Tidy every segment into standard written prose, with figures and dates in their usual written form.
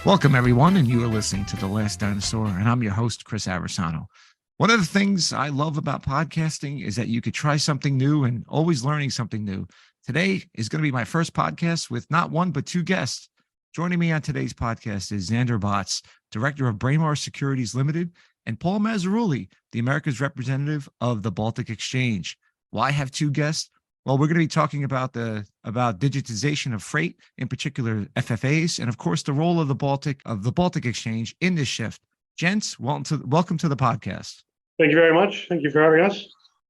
Welcome, everyone, and you are listening to The Last Dinosaur, and I'm your host, Chris Aversano. One of the things I love about podcasting is that you could try something new and always learning something new. Today is going to be my first podcast with not one, but two guests. Joining me on today's podcast is Xander Botts, Director of Braemar Securities Limited, and Paul Mazzarulli, the America's representative of the Baltic Exchange. Why have two guests? Well, we're going to be talking about digitization of freight, in particular FFAs, and of course the role of the Baltic Exchange in this shift. Gents, welcome to the podcast. Thank you very much. Thank you for having us.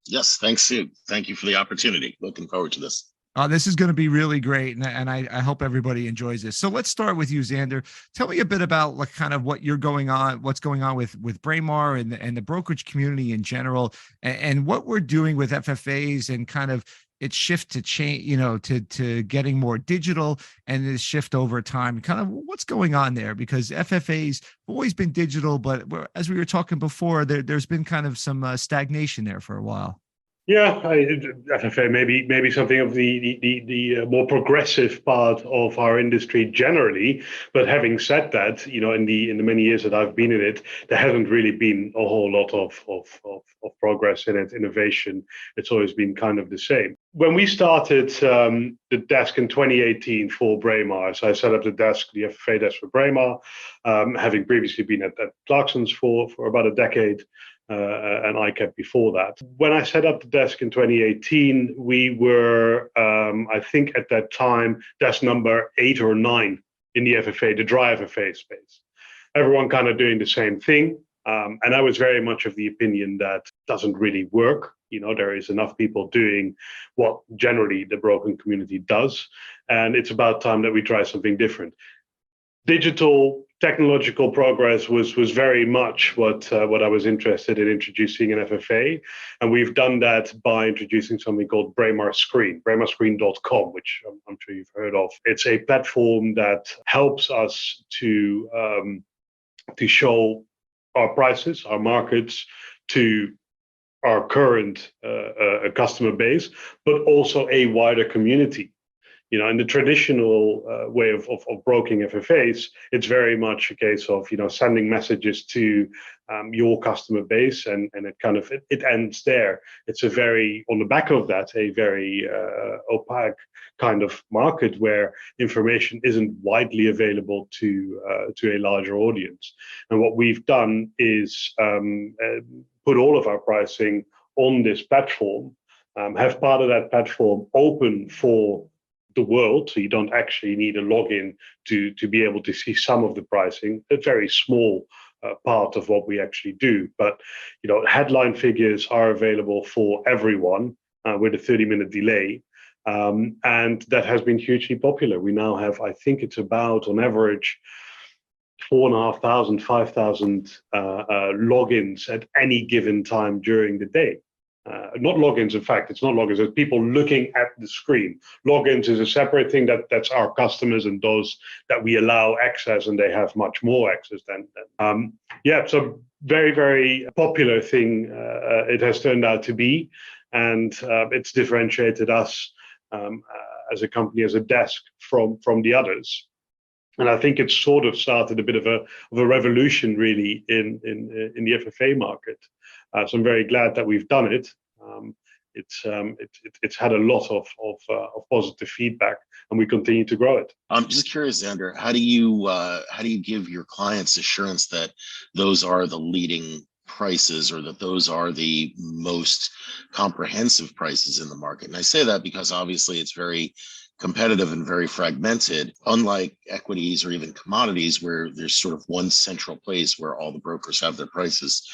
Yes, thanks, Sue. Thank you for the opportunity. Looking forward to this. This is going to be really great, and I hope everybody enjoys this. So let's start with you, Xander. Tell me a bit about kind of what's going on with Braemar and the brokerage community in general, and what we're doing with FFAs and kind of its shift to change, to getting more digital, and this shift over time, kind of what's going on there, because FFAs have always been digital, but as we were talking before, there's been kind of some stagnation there for a while. Yeah, FFA maybe something of the more progressive part of our industry generally. But having said that, in the many years that I've been in it, there hasn't really been a whole lot of progress in it, innovation. It's always been kind of the same. When we started the desk in 2018 for Braemar, so I set up the FFA desk for Braemar, having previously been at Clarkson's for about a decade. And I kept before that. When I set up the desk in 2018, we were, I think at that time, desk number 8 or 9 in the FFA, the dry FFA space. Everyone kind of doing the same thing. And I was very much of the opinion that doesn't really work. There is enough people doing what generally the broking community does. And it's about time that we try something different. Digital technological progress was very much what I was interested in introducing in FFA, and we've done that by introducing something called Braemar Screen, BraemarScreen.com, which I'm sure you've heard of. It's a platform that helps us to show our prices, our markets to our current customer base, but also a wider community. In the traditional way of broking FFAs, it's very much a case of sending messages to your customer base, and it ends there. It's on the back of that, a very opaque kind of market where information isn't widely available to a larger audience. And what we've done is put all of our pricing on this platform, have part of that platform open for the world, so you don't actually need a login to be able to see some of the pricing. A very small part of what we actually do, but headline figures are available for everyone with a 30-minute delay, and that has been hugely popular. We now have, I think it's about on average 4,500, 5,000 logins at any given time during the day. Not logins, in fact, it's not logins, it's people looking at the screen. Logins is a separate thing that's our customers and those that we allow access, and they have much more access than. So very, very popular thing it has turned out to be, and it's differentiated us as a company, as a desk from the others. And I think it's sort of started a bit of a revolution, really, in the FFA market. So I'm very glad that we've done it. It's had a lot of positive feedback, and we continue to grow it. I'm just curious, Xander, how do you give your clients assurance that those are the leading prices, or that those are the most comprehensive prices in the market? And I say that because obviously it's very competitive and very fragmented, unlike equities or even commodities, where there's sort of one central place where all the brokers have their prices.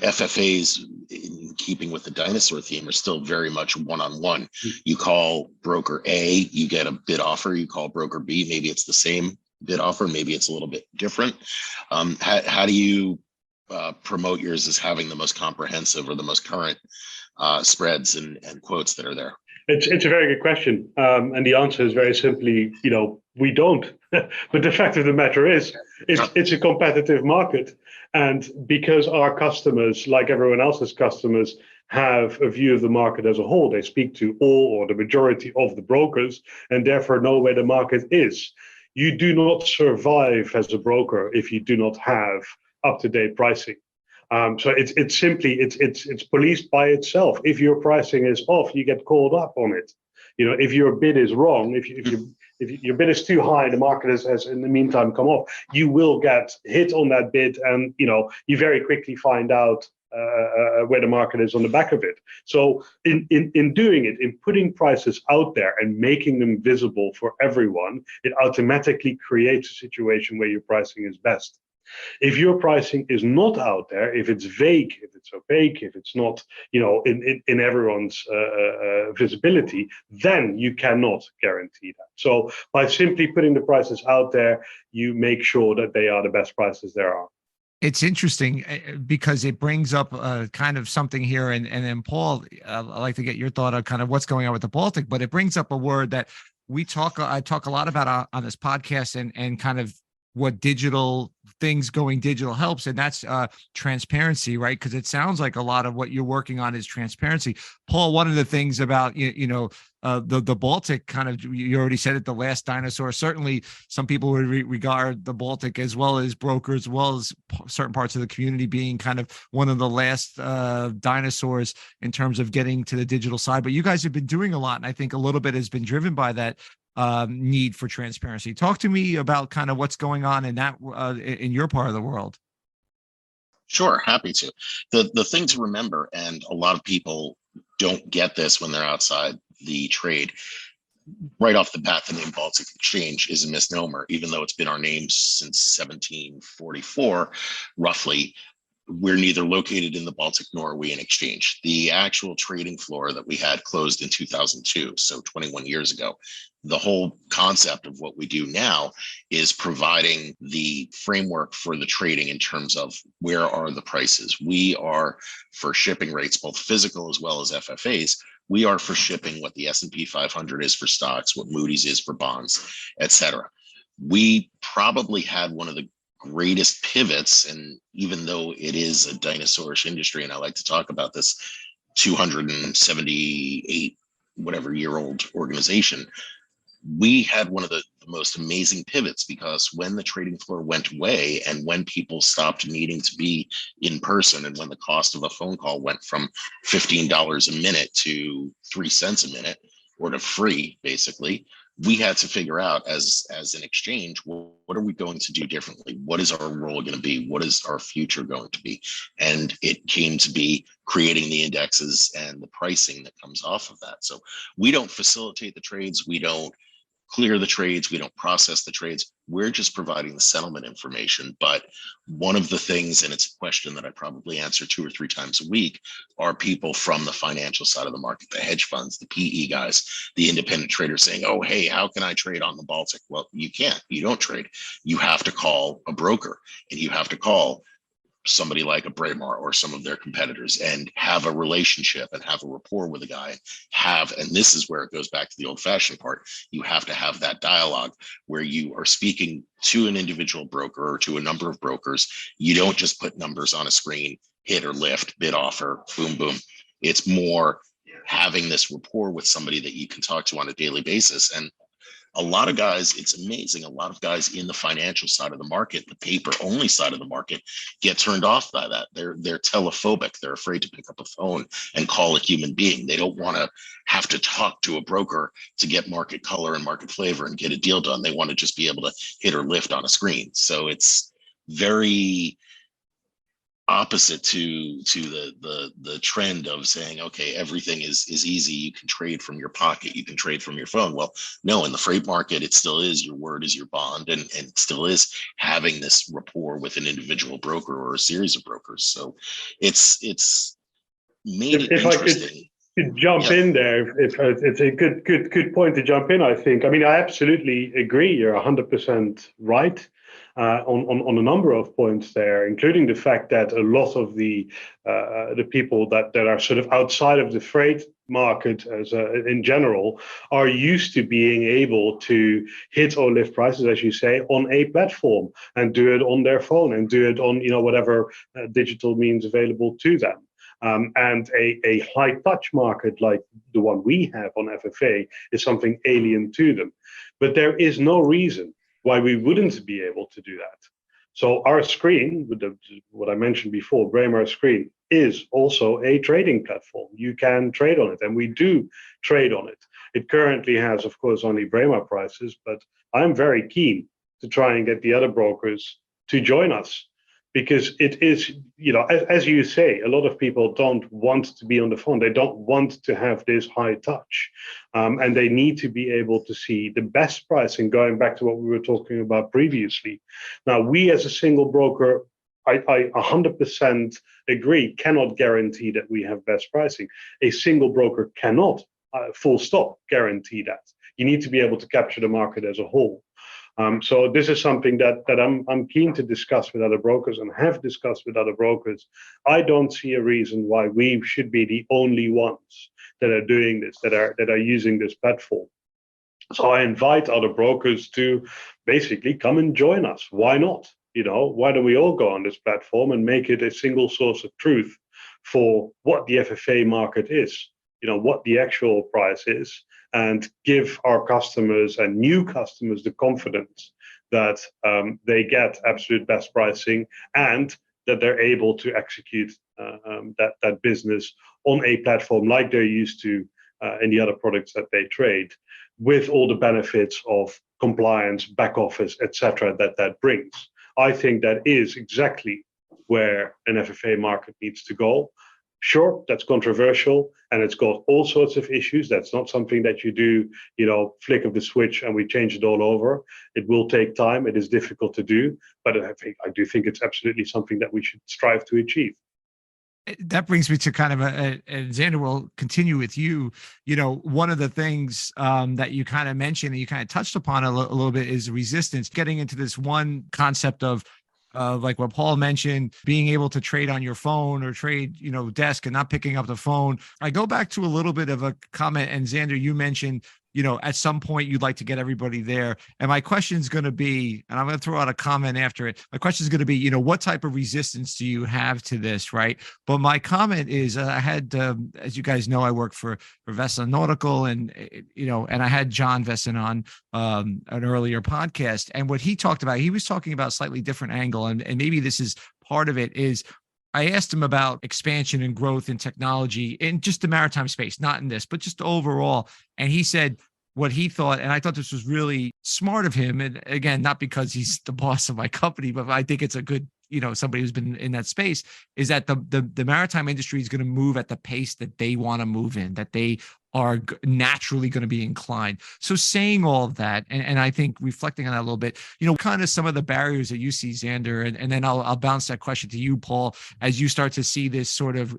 FFAs, in keeping with the dinosaur theme, are still very much one-on-one. You call broker A, you get a bid offer. You call broker B, maybe it's the same bid offer, maybe it's a little bit different. How do you promote yours as having the most comprehensive or the most current spreads and quotes that are there? It's a very good question, and the answer is very simply, we don't. But the fact of the matter is, it's a competitive market, and because our customers, like everyone else's customers, have a view of the market as a whole, they speak to all or the majority of the brokers, and therefore know where the market is. You do not survive as a broker if you do not have up-to-date pricing. So it's simply it's policed by itself. If your pricing is off, you get called up on it. If your bid is wrong, if your bid is too high, the market has in the meantime come off, you will get hit on that bid, and you very quickly find out where the market is on the back of it. So in doing it, in putting prices out there and making them visible for everyone, it automatically creates a situation where your pricing is best. If your pricing is not out there, if it's vague, if it's opaque, if it's not, in everyone's visibility, then you cannot guarantee that. So by simply putting the prices out there, you make sure that they are the best prices there are. It's interesting because it brings up kind of something here. And then Paul, I'd like to get your thought on kind of what's going on with the Baltic, but it brings up a word that I talk a lot about on this podcast, and kind of what going digital helps, and that's transparency, right? Because it sounds like a lot of what you're working on is transparency. Paul, one of the things about the Baltic, kind of, you already said it, the last dinosaur. Certainly, some people would regard the Baltic, as well as brokers, as well as certain parts of the community, being kind of one of the last dinosaurs in terms of getting to the digital side. But you guys have been doing a lot, and I think a little bit has been driven by that need for transparency. Talk to me about kind of what's going on in that in your part of the world. Sure, happy to. The thing to remember, and a lot of people don't get this when they're outside the trade, right off the bat, the name Baltic Exchange is a misnomer, even though it's been our name since 1744, roughly. We're neither located in the Baltic nor are we an exchange. The actual trading floor that we had closed in 2002, so 21 years ago. The whole concept of what we do now is providing the framework for the trading in terms of where are the prices. We are for shipping rates, both physical as well as FFAs. We are for shipping what the S&P 500 is for stocks, what Moody's is for bonds, et cetera. We probably had one of the greatest pivots, and even though it is a dinosaurish industry, and I like to talk about this 278 whatever year old organization, we had one of the most amazing pivots, because when the trading floor went away and when people stopped needing to be in person, and when the cost of a phone call went from $15 a minute to 3 cents a minute, or to free, basically, we had to figure out as an exchange, what are we going to do differently? What is our role going to be? What is our future going to be? And it came to be creating the indexes and the pricing that comes off of that. So we don't facilitate the trades. We don't clear the trades. We don't process the trades. We're just providing the settlement information. But one of the things, and it's a question that I probably answer 2 or 3 times a week, are people from the financial side of the market, the hedge funds, the PE guys, the independent traders saying, oh, hey, how can I trade on the Baltic? Well, you can't. You don't trade. You have to call a broker, and you have to call somebody like a Braemar or some of their competitors and have a relationship and have a rapport with a guy, and this is where it goes back to the old fashioned part. You have to have that dialogue where you are speaking to an individual broker or to a number of brokers. You don't just put numbers on a screen, hit or lift, bid offer, boom, boom. It's more having this rapport with somebody that you can talk to on a daily basis. And a lot of guys, it's amazing, a lot of guys in the financial side of the market, the paper only side of the market, get turned off by that. They're telephobic. They're afraid to pick up a phone and call a human being. They don't want to have to talk to a broker to get market color and market flavor and get a deal done. They want to just be able to hit or lift on a screen. So it's very opposite to the trend of saying, okay, everything is easy. You can trade from your pocket. You can trade from your phone. Well, no, in the freight market, it still is your word is your bond, and it still is having this rapport with an individual broker or a series of brokers. So it's made it interesting. Jump in there. If it's a good point to jump in, I think. I mean, I absolutely agree. You're 100% right on a number of points there, including the fact that a lot of the people that are sort of outside of the freight market as in general are used to being able to hit or lift prices, as you say, on a platform and do it on their phone and do it on whatever digital means available to them. And a high touch market like the one we have on FFA is something alien to them. But there is no reason why we wouldn't be able to do that. So our screen, with what I mentioned before, Braemar Screen, is also a trading platform. You can trade on it, and we do trade on it. It currently has, of course, only Braemar prices, but I'm very keen to try and get the other brokers to join us, because it is, as you say, a lot of people don't want to be on the phone. They don't want to have this high touch, and they need to be able to see the best pricing, going back to what we were talking about previously. Now, we as a single broker, I 100% agree, cannot guarantee that we have best pricing. A single broker cannot, full stop, guarantee that. You need to be able to capture the market as a whole. So this is something that I'm keen to discuss with other brokers, and have discussed with other brokers. I don't see a reason why we should be the only ones that are doing this, that are using this platform. So I invite other brokers to basically come and join us. Why not? Why don't we all go on this platform and make it a single source of truth for what the FFA market is, what the actual price is, and give our customers and new customers the confidence that they get absolute best pricing, and that they're able to execute that business on a platform like they're used to in the other products that they trade, with all the benefits of compliance, back office, etc. that brings. I think that is exactly where an FFA market needs to go. Sure, that's controversial, and it's got all sorts of issues. That's not something that you do, flick of the switch and we change it all over. It will take time. It is difficult to do, but I do think it's absolutely something that we should strive to achieve. That brings me to kind of and Xander, will continue with you. One of the things that you kind of mentioned and you kind of touched upon a little bit is resistance. Getting into this one concept of like what Paul mentioned, being able to trade on your phone or trade, desk, and not picking up the phone. I go back to a little bit of a comment, and Xander, you mentioned, at some point you'd like to get everybody there. And my question is going to be, and I'm going to throw out a comment after it. My question is going to be, what type of resistance do you have to this, right? But my comment is, I had, as you guys know, I work for Vessel Nautical, and and I had John Vesson on an earlier podcast, and what he talked about, he was talking about a slightly different angle, and maybe this is part of it, is I asked him about expansion and growth in technology in just the maritime space, not in this, but just overall. And he said what he thought, and I thought this was really smart of him. And again, not because he's the boss of my company, but I think it's a good, somebody who's been in that space, is that the maritime industry is going to move at the pace that they want to move in, that they are naturally going to be inclined. So saying all of that, and I think reflecting on that a little bit, kind of some of the barriers that you see, Xander, and then I'll bounce that question to you, Paul, as you start to see this sort of,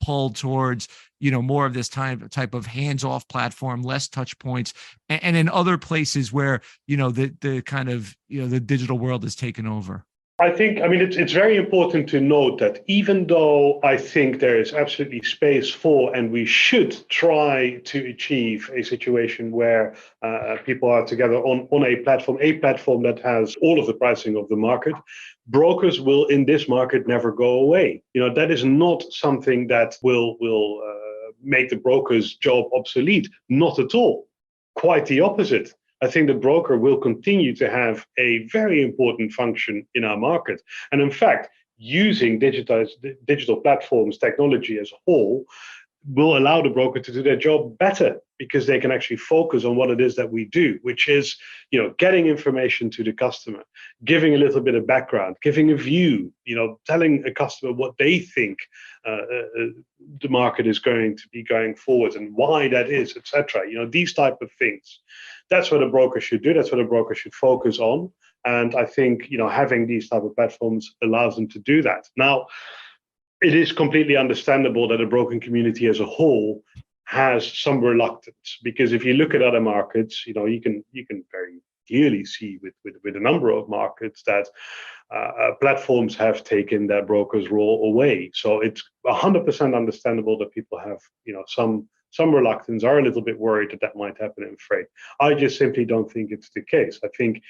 pull towards, more of this type of hands-off platform, less touch points, and in other places where, the kind of, the digital world is taken over. It's very important to note that even though I think there is absolutely space for, and we should try to achieve a situation where people are together on a platform that has all of the pricing of the market, brokers will in this market never go away. That is not something that will make the broker's job obsolete. Not at all. Quite the opposite. I think the broker will continue to have a very important function in our market. And in fact, using digital platforms, technology as a whole, will allow the broker to do their job better, because they can actually focus on what it is that we do, which is, getting information to the customer, giving a little bit of background, giving a view, telling a customer what they think the market is going to be going forward and why that is, etc. These type of things. That's what a broker should do. That's what a broker should focus on. And I think, having these type of platforms allows them to do that. Now, it is completely understandable that the broking community as a whole has some reluctance, because if you look at other markets, you can very clearly see with a number of markets that platforms have taken their broker's role away. So it's 100% understandable that people have, some reluctance, are a little bit worried that might happen in freight. I just simply don't think it's the case. I think,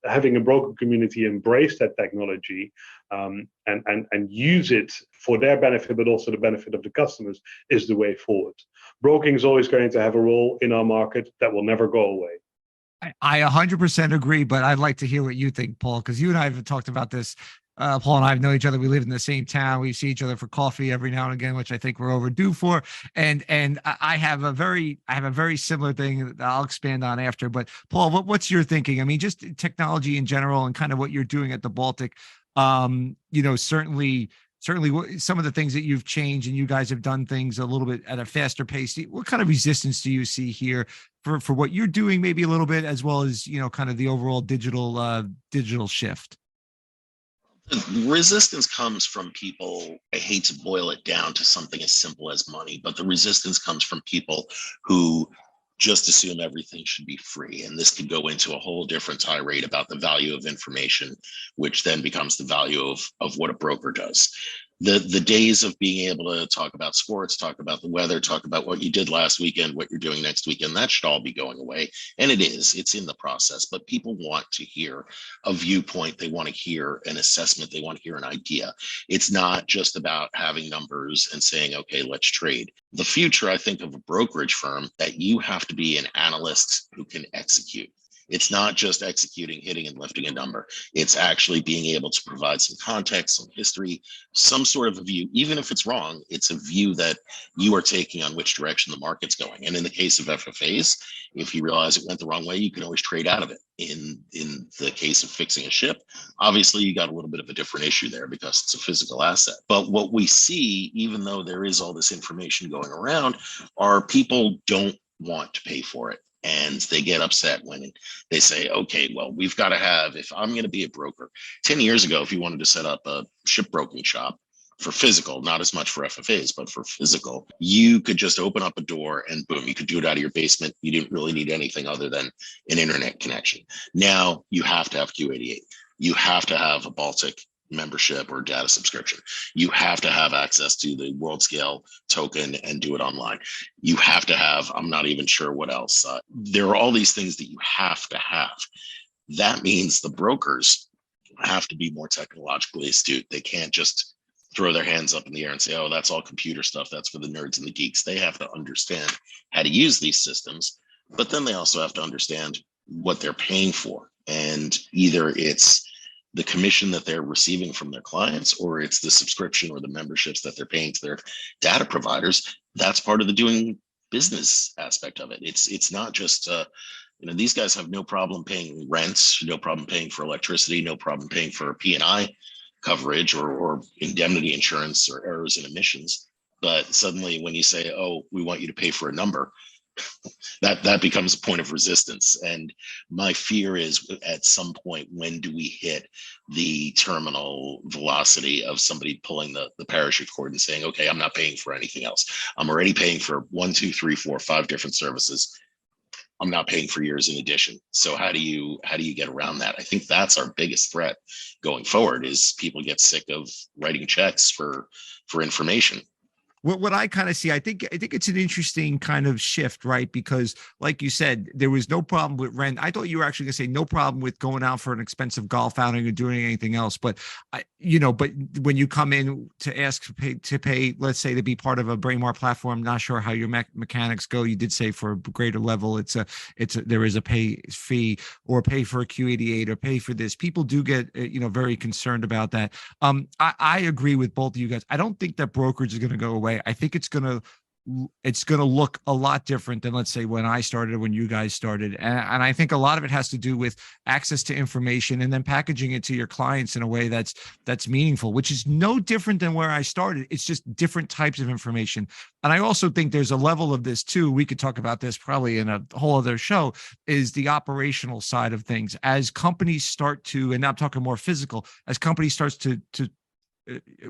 having a broker community embrace that technology and use it for their benefit, but also the benefit of the customers, is the way forward. Broking is always going to have a role in our market that will never go away. I 100% agree, but I'd like to hear what you think, Paul, because you and I have talked about this. Paul and I know each other. We live in the same town. We see each other for coffee every now and again, which I think we're overdue for. And I have a very similar thing that I'll expand on after. But Paul, what's your thinking? I mean, just technology in general and kind of what you're doing at the Baltic. Certainly some of the things that you've changed, and you guys have done things a little bit at a faster pace. What kind of resistance do you see here for what you're doing, maybe a little bit, as well as, kind of the overall digital shift? The resistance comes from people. I hate to boil it down to something as simple as money, but the resistance comes from people who just assume everything should be free. And this could go into a whole different tirade about the value of information, which then becomes the value of what a broker does. The days of being able to talk about sports, talk about the weather, talk about what you did last weekend, what you're doing next weekend, that should all be going away. And it's in the process, but people want to hear a viewpoint. They want to hear an assessment. They want to hear an idea. It's not just about having numbers and saying, okay, let's trade. The future, I think, of a brokerage firm, that you have to be an analyst who can execute. It's not just executing, hitting and lifting a number. It's actually being able to provide some context, some history, some sort of a view. Even if it's wrong, it's a view that you are taking on which direction the market's going. And in the case of FFAs, if you realize it went the wrong way, you can always trade out of it. In the case of fixing a ship, obviously you got a little bit of a different issue there because it's a physical asset. But what we see, even though there is all this information going around, are people don't want to pay for it. And they get upset when they say, okay, well, we've got to have, if I'm going to be a broker, 10 years ago, if you wanted to set up a shipbroking shop for physical, not as much for FFAs, but for physical, you could just open up a door and boom, you could do it out of your basement. You didn't really need anything other than an internet connection. Now you have to have Q88. You have to have a Baltic membership or data subscription. You have to have access to the world scale token and do it online. You have to have, I'm not even sure what else. There are all these things that you have to have. That means the brokers have to be more technologically astute. They can't just throw their hands up in the air and say, oh, that's all computer stuff. That's for the nerds and the geeks. They have to understand how to use these systems, but then they also have to understand what they're paying for. And either it's the commission that they're receiving from their clients, or it's the subscription or the memberships that they're paying to their data providers. That's part of the doing business aspect of it. It's not just, these guys have no problem paying rents, no problem paying for electricity, no problem paying for P&I coverage or indemnity insurance or errors and emissions. But suddenly when you say, oh, we want you to pay for a number, that becomes a point of resistance. And my fear is, at some point, when do we hit the terminal velocity of somebody pulling the parachute cord and saying, okay, I'm not paying for anything else. I'm already paying for 1, 2, 3, 4, 5 different services. I'm not paying for yours in addition. So how do you get around that? I think that's our biggest threat going forward, is people get sick of writing checks for information. What I kind of see, I think it's an interesting kind of shift, right? Because like you said, there was no problem with rent. I thought you were actually going to say no problem with going out for an expensive golf outing or doing anything else. But but when you come in to ask to pay, let's say, to be part of a Braemar platform, not sure how your mechanics go. You did say for a greater level, there is a pay fee, or pay for a Q88 or pay for this. People do get very concerned about that. I agree with both of you guys. I don't think that brokerage is going to go away. I think it's gonna look a lot different than, let's say, when I started, when you guys started. And I think a lot of it has to do with access to information and then packaging it to your clients in a way that's meaningful, which is no different than where I started. It's just different types of information. And I also think there's a level of this too. We could talk about this probably in a whole other show, is the operational side of things. As companies start to, and now I'm talking more physical, as companies starts to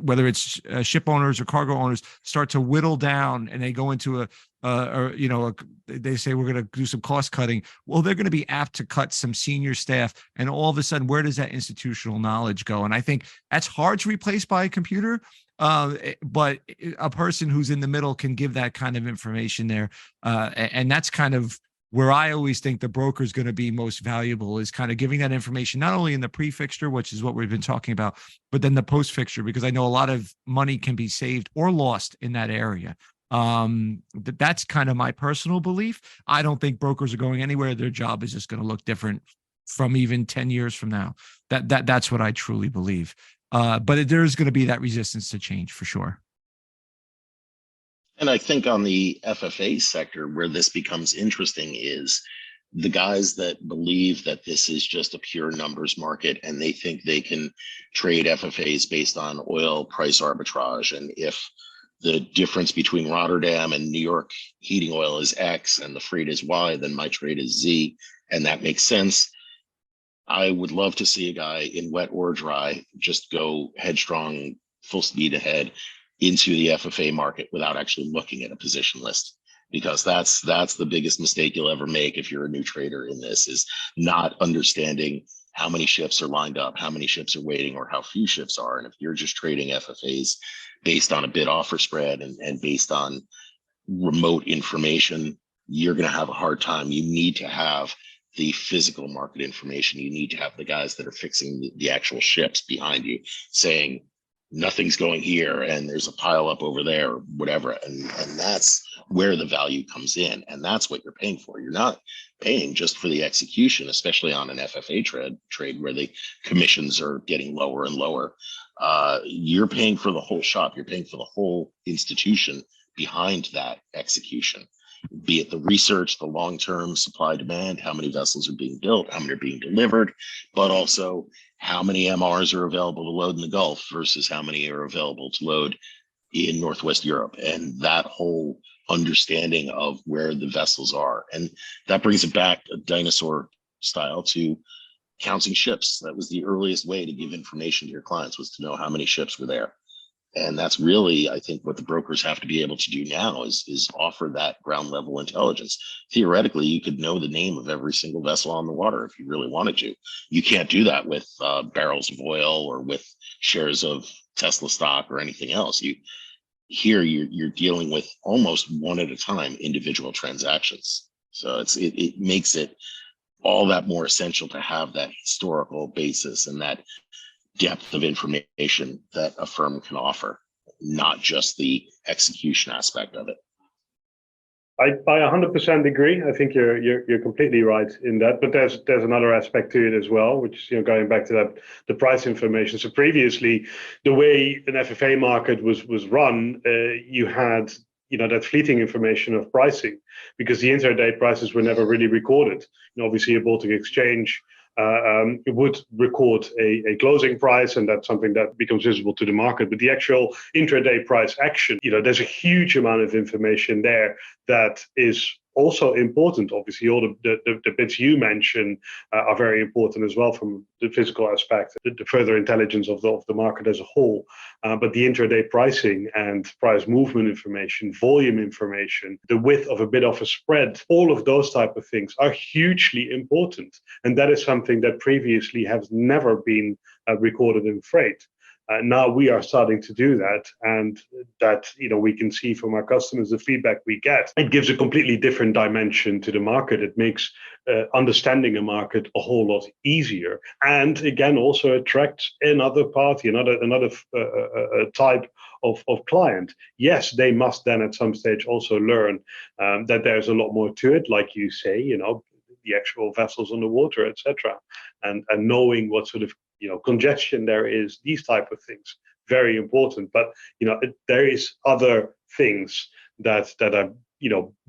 whether it's ship owners or cargo owners, start to whittle down, and they go into they say we're going to do some cost cutting. Well, they're going to be apt to cut some senior staff, and all of a sudden, where does that institutional knowledge go? And I think that's hard to replace by a computer. But a person who's in the middle can give that kind of information there. And that's kind of where I always think the broker is going to be most valuable, is kind of giving that information, not only in the pre-fixture, which is what we've been talking about, but then the post-fixture, because I know a lot of money can be saved or lost in that area. That's kind of my personal belief. I don't think brokers are going anywhere. Their job is just going to look different from even 10 years from now. That's what I truly believe. But there's going to be that resistance to change for sure. And I think on the FFA sector, where this becomes interesting is the guys that believe that this is just a pure numbers market and they think they can trade FFAs based on oil price arbitrage. And if the difference between Rotterdam and New York heating oil is X and the freight is Y, then my trade is Z, and that makes sense. I would love to see a guy in wet or dry just go headstrong, full speed ahead into the FFA market without actually looking at a position list, because that's the biggest mistake you'll ever make if you're a new trader in this, is not understanding how many ships are lined up, how many ships are waiting, or how few ships are. And if you're just trading FFAs based on a bid offer spread and based on remote information, you're going to have a hard time. You need to have the physical market information. You need to have the guys that are fixing the actual ships behind you saying nothing's going here and there's a pile up over there or whatever. And that's where the value comes in. And that's what you're paying for. You're not paying just for the execution, especially on an FFA trade where the commissions are getting lower and lower. You're paying for the whole shop. You're paying for the whole institution behind that execution, be it the research, the long-term supply demand, how many vessels are being built, how many are being delivered, but also how many MRs are available to load in the Gulf versus how many are available to load in Northwest Europe, and that whole understanding of where the vessels are. And that brings it back a dinosaur style to counting ships. That was the earliest way to give information to your clients, was to know how many ships were there. And that's really, I think, what the brokers have to be able to do now is offer that ground level intelligence. Theoretically, you could know the name of every single vessel on the water if you really wanted to. You can't do that with barrels of oil or with shares of Tesla stock or anything else. You're dealing with almost one at a time individual transactions. So it makes it all that more essential to have that historical basis and that depth of information that a firm can offer, not just the execution aspect of it. I 100% agree. I think you're completely right in that. But there's another aspect to it as well, which going back to the price information. So previously, the way an FFA market was run, you had that fleeting information of pricing, because the intraday prices were never really recorded. Obviously, a Baltic Exchange it would record a closing price, and that's something that becomes visible to the market. But the actual intraday price action, there's a huge amount of information there that is also important. Obviously, all the bits you mentioned are very important as well from the physical aspect, the further intelligence of the market as a whole. But the intraday pricing and price movement information, volume information, the width of a bid offer spread, all of those type of things are hugely important. And that is something that previously has never been recorded in freight. Now we are starting to do that, and that we can see from our customers the feedback we get. It gives a completely different dimension to the market. It makes understanding a market a whole lot easier, and again also attracts another party, another type of client. Yes, they must then at some stage also learn that there's a lot more to it, like you say, the actual vessels on the water, etc., and knowing what sort of congestion there is, these type of things, very important. But there is other things that are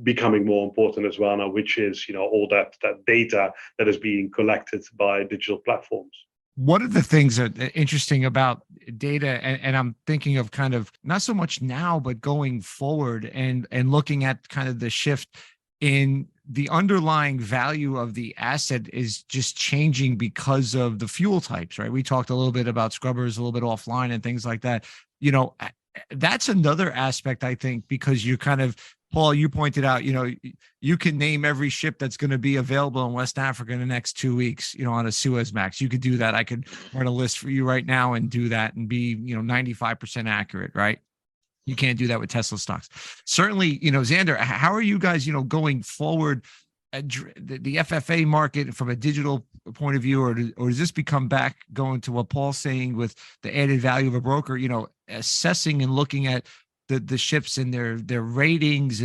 becoming more important as well now, which is all that data that is being collected by digital platforms. One of the things that are interesting about data, and I'm thinking of kind of not so much now, but going forward and looking at kind of the shift in the underlying value of the asset is just changing because of the fuel types, right? We talked a little bit about scrubbers, a little bit offline and things like that. That's another aspect, I think, because you kind of, Paul, you pointed out, you can name every ship that's going to be available in West Africa in the next 2 weeks, on a Suezmax. You could do that. I could run a list for you right now and do that and be, 95% accurate, right? You can't do that with Tesla stocks. Certainly, Xander, how are you guys, going forward at the FFA market from a digital point of view, or does this become back going to what Paul's saying with the added value of a broker, assessing and looking at the ships and their ratings,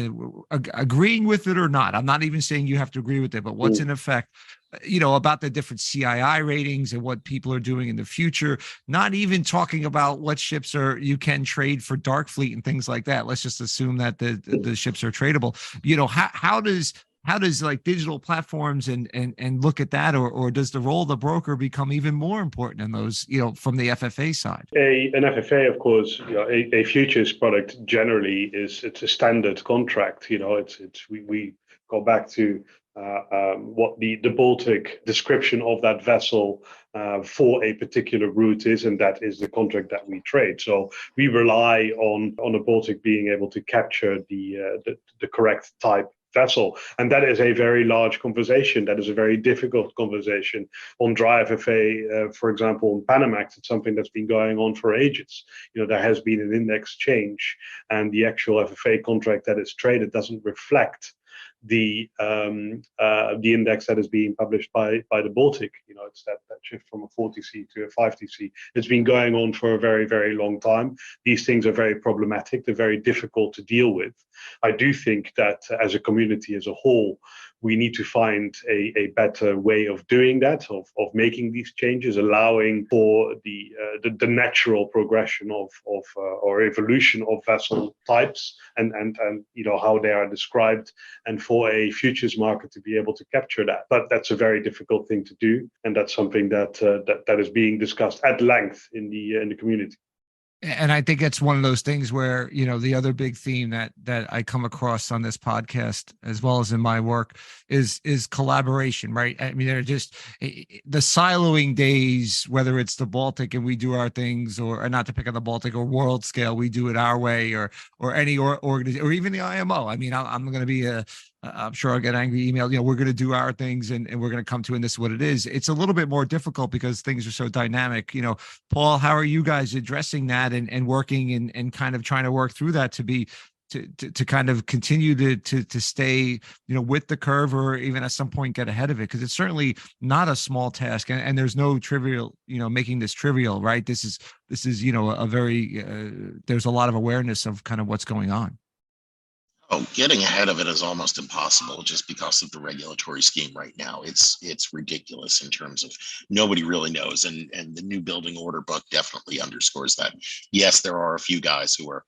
agreeing with it or not. I'm not even saying you have to agree with it, but what's in effect, about the different CII ratings and what people are doing in the future, not even talking about what ships you can trade for dark fleet and things like that. Let's just assume that the ships are tradable. How does like digital platforms and look at that, or does the role of the broker become even more important in those, from the FFA side? An FFA, of course, a futures product generally it's a standard contract. We go back to what the Baltic description of that vessel for a particular route is, and that is the contract that we trade. So we rely on the Baltic being able to capture the correct type vessel, and that is a very large conversation. That is a very difficult conversation. On dry FFA, for example, on Panamax, it's something that's been going on for ages. There has been an index change, and the actual FFA contract that is traded doesn't reflect the index that is being published by the Baltic. It's that shift from a 40C to a 5TC. It's been going on for a very, very long time. These things are very problematic. They're very difficult to deal with. I do think that as a community as a whole, we need to find a better way of doing that, of making these changes, allowing for the natural progression of or evolution of vessel types and how they are described, and for a futures market to be able to capture that. But that's a very difficult thing to do, and that's something that is being discussed at length in the community. And I think it's one of those things where, the other big theme that I come across on this podcast, as well as in my work, is collaboration, right? I mean, they're just the siloing days, whether it's the Baltic and we do our things, or not to pick on the Baltic, or world scale, we do it our way, or any organization, or even the IMO. I mean, I'm going to be I'm sure I'll get angry email. We're going to do our things and we're going to come to, and this is what it is. It's a little bit more difficult because things are so dynamic. Paul, how are you guys addressing that and working and kind of trying to work through that to kind of continue to stay, with the curve, or even at some point get ahead of it? Because it's certainly not a small task, and there's no trivial, making this trivial, right? This is, a very, there's a lot of awareness of kind of what's going on. Oh, getting ahead of it is almost impossible just because of the regulatory scheme right now. It's ridiculous in terms of nobody really knows. And the new building order book definitely underscores that. Yes, there are a few guys who are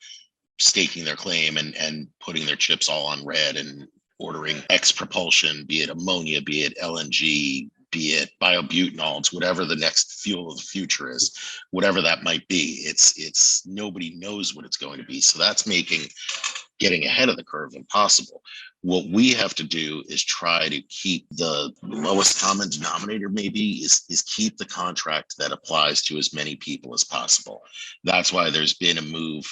staking their claim and putting their chips all on red and ordering X propulsion, be it ammonia, be it LNG, be it biobutanols, whatever the next fuel of the future is, whatever that might be. It's nobody knows what it's going to be. So that's making getting ahead of the curve impossible. What we have to do is try to keep the lowest common denominator, maybe, is keep the contract that applies to as many people as possible. That's why there's been a move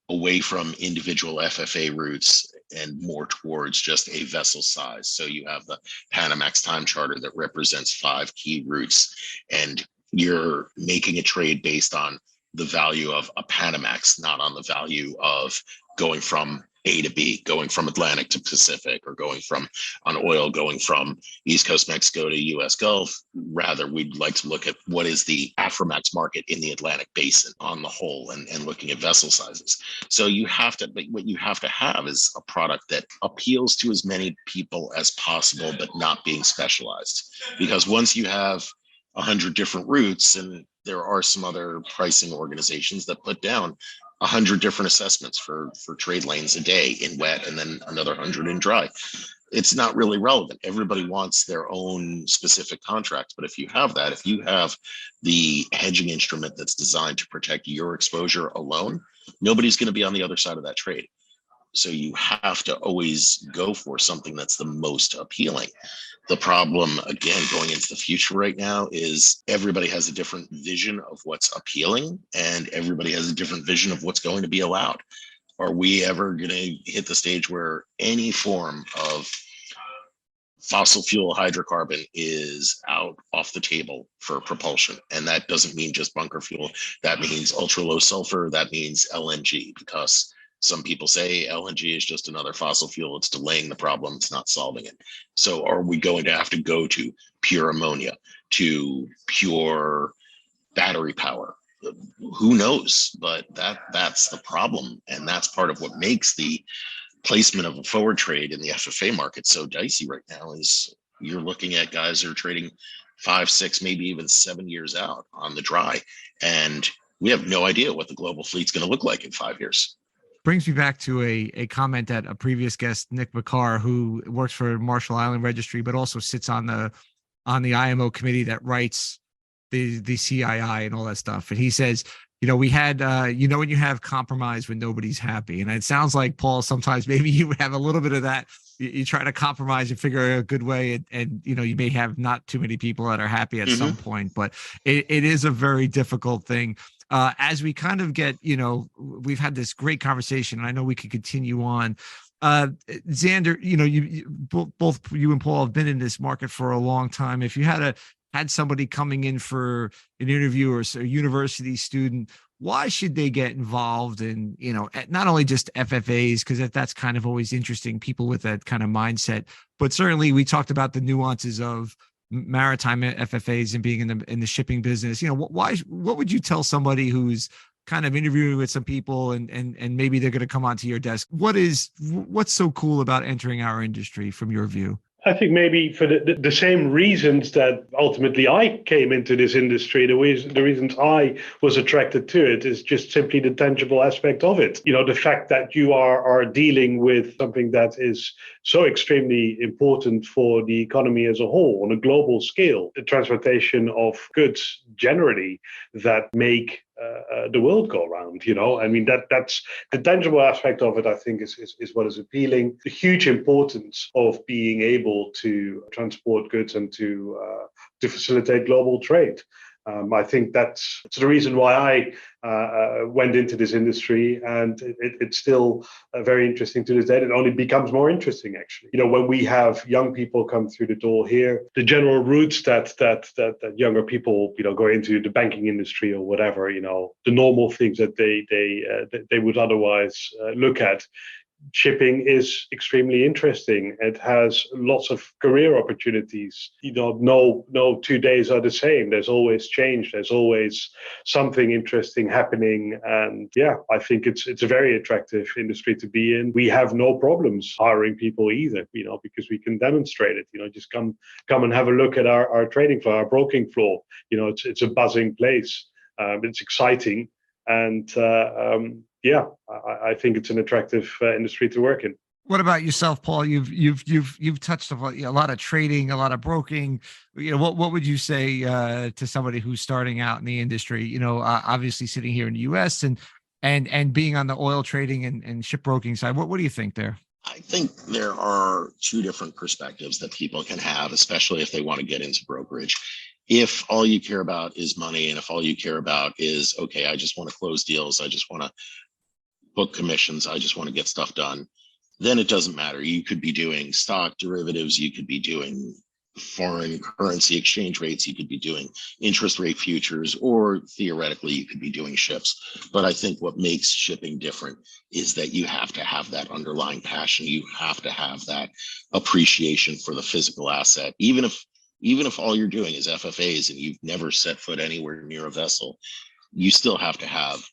away from individual FFA routes and more towards just a vessel size. So you have the Panamax time charter that represents 5 key routes, and you're making a trade based on the value of a Panamax, not on the value of going from A to B, going from Atlantic to Pacific, or going from on oil, going from East Coast Mexico to US Gulf. Rather, we'd like to look at what is the Aframax market in the Atlantic basin on the whole, and looking at vessel sizes. So what you have to have is a product that appeals to as many people as possible, but not being specialized. Because once you have 100 different routes, and there are some other pricing organizations that put down 100 different assessments for trade lanes a day in wet, and then another 100 in dry. It's not really relevant. Everybody wants their own specific contract. But if you have the hedging instrument that's designed to protect your exposure alone, nobody's going to be on the other side of that trade. So you have to always go for something that's the most appealing. The problem, again, going into the future right now, is everybody has a different vision of what's appealing, and everybody has a different vision of what's going to be allowed. Are we ever going to hit the stage where any form of fossil fuel hydrocarbon is off the table for propulsion? And that doesn't mean just bunker fuel. That means ultra low sulfur. That means LNG, because some people say LNG is just another fossil fuel. It's delaying the problem. It's not solving it. So are we going to have to go to pure ammonia, to pure battery power? who knows? But that's the problem, and that's part of what makes the placement of a forward trade in the FFA market so dicey right now. Is you're looking at guys that are trading 5, 6, maybe even 7 years out on the dry, and we have no idea what the global fleet's going to look like in 5 years. Brings me back to a comment that a previous guest, Nick McCarr, who works for Marshall Island Registry, but also sits on the IMO committee that writes the CII and all that stuff. And he says, we had, when you have compromise when nobody's happy. And it sounds like, Paul, sometimes maybe you have a little bit of that. You try to compromise and figure out a good way. And you may have not too many people that are happy at some point, but it is a very difficult thing. As we kind of get, we've had this great conversation, and I know we could continue on. Xander, both you and Paul have been in this market for a long time. If you had somebody coming in for an interview or a university student, why should they get involved in, not only just FFAs, because that's kind of always interesting, people with that kind of mindset, but certainly we talked about the nuances of maritime FFAs and being in the shipping business. What would you tell somebody who's kind of interviewing with some people and maybe they're going to come onto your desk? What's so cool about entering our industry from your view? I think maybe for the same reasons that ultimately I came into this industry, the reasons I was attracted to it is just simply the tangible aspect of it. The fact that you are dealing with something that is so extremely important for the economy as a whole on a global scale, the transportation of goods generally that make the world go around. That's the tangible aspect of it. I think is what is appealing. The huge importance of being able to transport goods and to facilitate global trade. I think that's the reason why I went into this industry, and it's still very interesting to this day. It only becomes more interesting, actually. When we have young people come through the door here, the general routes that younger people, go into the banking industry or whatever, the normal things that they would otherwise look at. Shipping is extremely interesting. It has lots of career opportunities. No 2 days are the same. There's always change. There's always something interesting happening. And I think it's a very attractive industry to be in. We have no problems hiring people either, because we can demonstrate it. Just come and have a look at our trading floor, our broking floor. It's a buzzing place. It's exciting. And I think it's an attractive industry to work in. What about yourself, Paul? You've touched on a lot of trading, a lot of broking. What would you say to somebody who's starting out in the industry? Obviously sitting here in the U.S. and being on the oil trading and shipbroking side. What do you think there? I think there are two different perspectives that people can have, especially if they want to get into brokerage. If all you care about is money, and if all you care about is, okay, I just want to close deals, I just want to book commissions, I just want to get stuff done, then it doesn't matter. You could be doing stock derivatives, you could be doing foreign currency exchange rates, you could be doing interest rate futures, or theoretically you could be doing ships. But I think what makes shipping different is that you have to have that underlying passion. You have to have that appreciation for the physical asset. Even if all you're doing is FFAs and you've never set foot anywhere near a vessel, you still have to have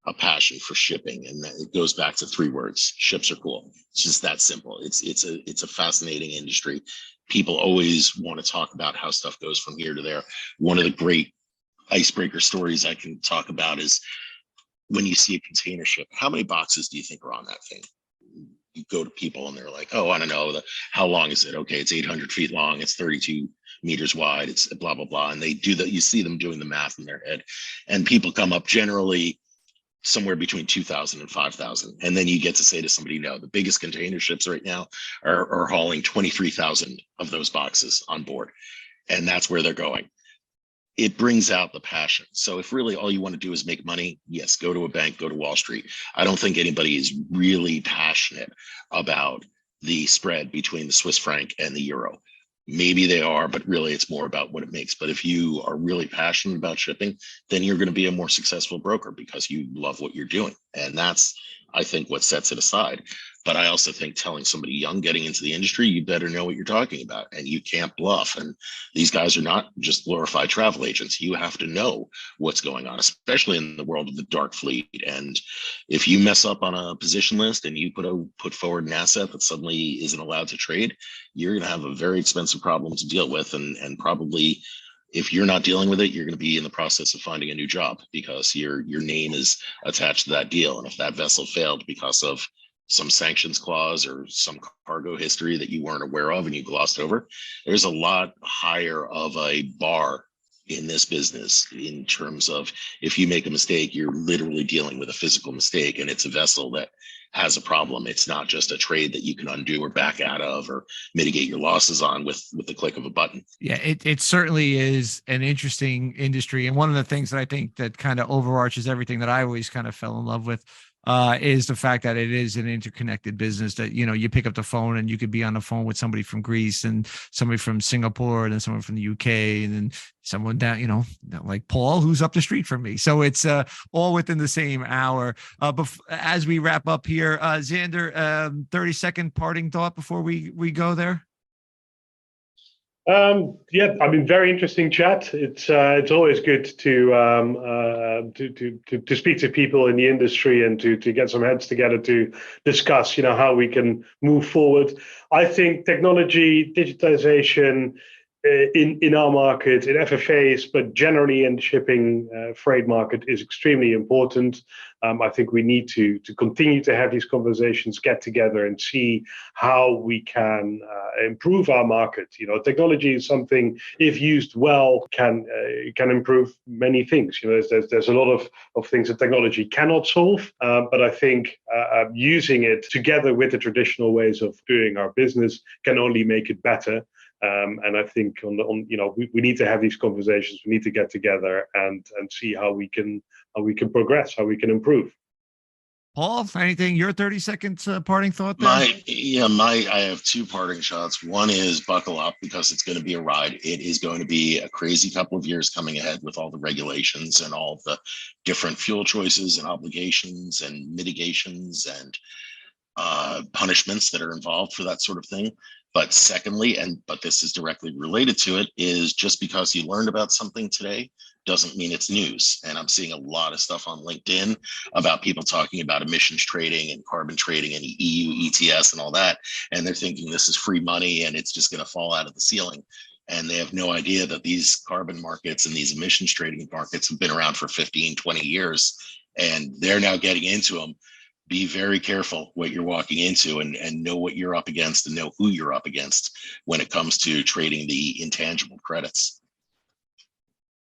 a passion for shipping. And it goes back to 3 words: ships are cool. It's just that simple. It's a fascinating industry. People always want to talk about how stuff goes from here to there. One of the great icebreaker stories I can talk about is when you see a container ship, how many boxes do you think are on that thing? You go to people and they're like, oh, I don't know. How long is it? Okay, it's 800 feet long. It's 32 meters wide. It's blah, blah, blah. And they do that. You see them doing the math in their head. And people come up generally somewhere between 2,000 and 5,000. And then you get to say to somebody, no, the biggest container ships right now are hauling 23,000 of those boxes on board. And that's where they're going. It brings out the passion. So if really all you want to do is make money, yes, go to a bank, go to Wall Street. I don't think anybody is really passionate about the spread between the Swiss franc and the euro. Maybe they are, but really it's more about what it makes. But if you are really passionate about shipping, then you're going to be a more successful broker because you love what you're doing. And that's, I think, what sets it aside. But I also think telling somebody young getting into the industry, you better know what you're talking about, and you can't bluff. And these guys are not just glorified travel agents. You have to know what's going on, especially in the world of the dark fleet. And if you mess up on a position list and you put forward an asset that suddenly isn't allowed to trade, you're going to have a very expensive problem to deal with, and probably, if you're not dealing with it, you're going to be in the process of finding a new job because your name is attached to that deal. And if that vessel failed because of some sanctions clause or some cargo history that you weren't aware of and you glossed over, there's a lot higher of a bar in this business in terms of, if you make a mistake, you're literally dealing with a physical mistake, and it's a vessel that has a problem. It's not just a trade that you can undo or back out of or mitigate your losses on with the click of a button. Yeah, it certainly is an interesting industry. And one of the things that I think that kind of overarches everything that I always kind of fell in love with is the fact that it is an interconnected business, that, you know, you pick up the phone and you could be on the phone with somebody from Greece and somebody from Singapore and then someone from the UK and then someone down, you know, like Paul, who's up the street from me. So it's all within the same hour. As we wrap up here, Xander, 30-second parting thought before we go there. Yeah, I mean, very interesting chat. It's always good to speak to people in the industry and to get some heads together to discuss, you know, how we can move forward. I think technology, digitization in our market, in FFAs, but generally in the shipping freight market, is extremely important. I think we need to continue to have these conversations, get together and see how we can improve our market. You know, technology is something, if used well, can improve many things. You know, there's a lot of things that technology cannot solve, but I think using it together with the traditional ways of doing our business can only make it better. And I think we need to have these conversations. We need to get together and see how we can progress, how we can improve. Paul, anything, your 30-second parting thought there? I have two parting shots. One is buckle up, because it's going to be a ride. It is going to be a crazy couple of years coming ahead with all the regulations and all the different fuel choices and obligations and mitigations and punishments that are involved for that sort of thing. But secondly, but this is directly related to it, is just because you learned about something today doesn't mean it's news. And I'm seeing a lot of stuff on LinkedIn about people talking about emissions trading and carbon trading and EU ETS and all that. And they're thinking this is free money and it's just going to fall out of the ceiling. And they have no idea that these carbon markets and these emissions trading markets have been around for 15, 20 years. And they're now getting into them. Be very careful what you're walking into, and know what you're up against and know who you're up against when it comes to trading the intangible credits.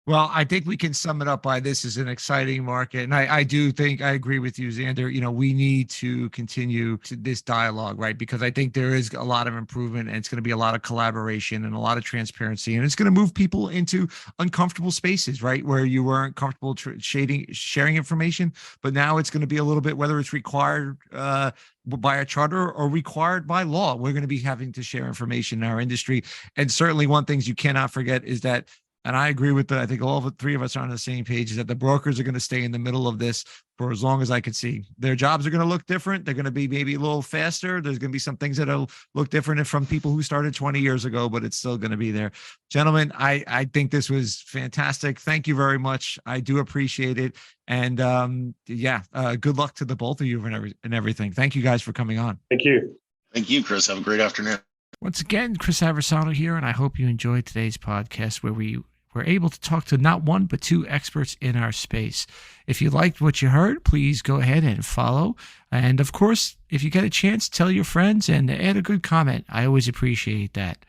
Well, I think we can sum it up by, this is an exciting market. And I do think I agree with you, Xander. You know, we need to continue this dialogue, right? Because I think there is a lot of improvement, and it's going to be a lot of collaboration and a lot of transparency. And it's going to move people into uncomfortable spaces, right? Where you weren't comfortable sharing information, but now it's going to be a little bit, whether it's required by a charter or required by law, we're going to be having to share information in our industry. And certainly one thing you cannot forget is that, and I agree with I think all the three of us are on the same page, is that the brokers are going to stay in the middle of this for as long as I can see. Their jobs are going to look different. They're going to be maybe a little faster. There's going to be some things that'll look different from people who started 20 years ago, but it's still going to be there. Gentlemen, I think this was fantastic. Thank you very much. I do appreciate it. And good luck to the both of you and everything. Thank you guys for coming on. Thank you. Thank you, Chris. Have a great afternoon. Once again, Chris Aversano here, and I hope you enjoyed today's podcast, where we were able to talk to not one, but two experts in our space. If you liked what you heard, please go ahead and follow. And of course, if you get a chance, tell your friends and add a good comment. I always appreciate that.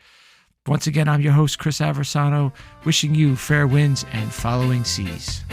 Once again, I'm your host, Chris Aversano, wishing you fair winds and following seas.